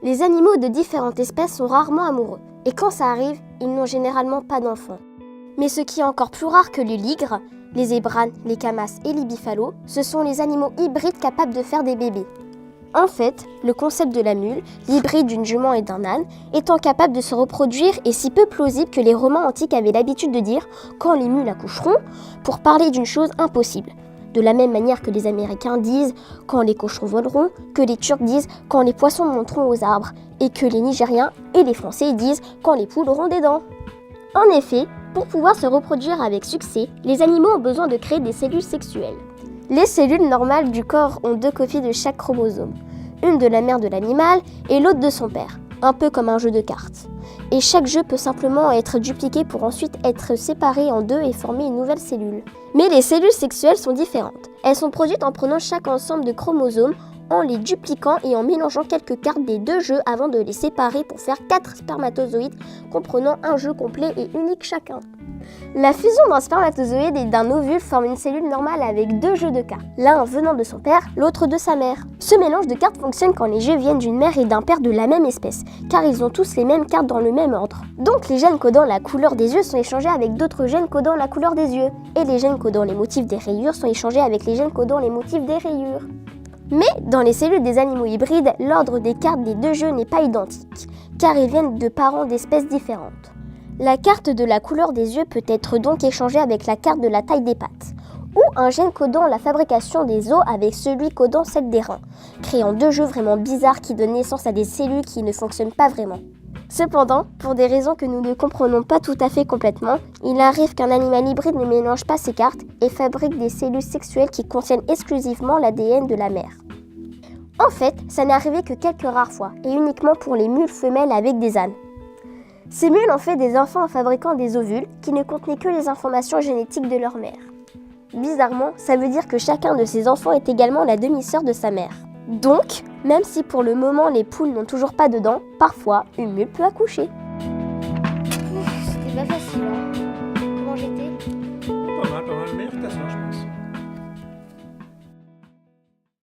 Les animaux de différentes espèces sont rarement amoureux, et quand ça arrive, ils n'ont généralement pas d'enfants. Mais ce qui est encore plus rare que les ligres, les zébranes, les camas et les biffalos, ce sont les animaux hybrides capables de faire des bébés. En fait, le concept de la mule, l'hybride d'une jument et d'un âne, étant capable de se reproduire est si peu plausible que les Romains antiques avaient l'habitude de dire « quand les mules accoucheront » pour parler d'une chose impossible. De la même manière que les Américains disent « quand les cochons voleront », que les Turcs disent « quand les poissons monteront aux arbres » et que les Nigériens et les Français disent « quand les poules auront des dents ». En effet, pour pouvoir se reproduire avec succès, les animaux ont besoin de créer des cellules sexuelles. Les cellules normales du corps ont 2 copies de chaque chromosome, une de la mère de l'animal et l'autre de son père, un peu comme un jeu de cartes. Et chaque jeu peut simplement être dupliqué pour ensuite être séparé en 2 et former une nouvelle cellule. Mais les cellules sexuelles sont différentes. Elles sont produites en prenant chaque ensemble de chromosomes, en les dupliquant et en mélangeant quelques cartes des 2 jeux avant de les séparer pour faire 4 spermatozoïdes comprenant un jeu complet et unique chacun. La fusion d'un spermatozoïde et d'un ovule forme une cellule normale avec 2 jeux de cartes, l'un venant de son père, l'autre de sa mère. Ce mélange de cartes fonctionne quand les jeux viennent d'une mère et d'un père de la même espèce, car ils ont tous les mêmes cartes dans le même ordre. Donc les gènes codant la couleur des yeux sont échangés avec d'autres gènes codant la couleur des yeux, et les gènes codant les motifs des rayures sont échangés avec les gènes codant les motifs des rayures. Mais dans les cellules des animaux hybrides, l'ordre des cartes des 2 jeux n'est pas identique, car ils viennent de parents d'espèces différentes. La carte de la couleur des yeux peut être donc échangée avec la carte de la taille des pattes, ou un gène codant la fabrication des os avec celui codant celle des reins, créant 2 jeux vraiment bizarres qui donnent naissance à des cellules qui ne fonctionnent pas vraiment. Cependant, pour des raisons que nous ne comprenons pas tout à fait complètement, il arrive qu'un animal hybride ne mélange pas ses cartes et fabrique des cellules sexuelles qui contiennent exclusivement l'ADN de la mère. En fait, ça n'est arrivé que quelques rares fois, et uniquement pour les mules femelles avec des ânes. Ces mules ont fait des enfants en fabriquant des ovules qui ne contenaient que les informations génétiques de leur mère. Bizarrement, ça veut dire que chacun de ces enfants est également la demi-sœur de sa mère. Donc, même si pour le moment les poules n'ont toujours pas de dents, parfois une mule peut accoucher.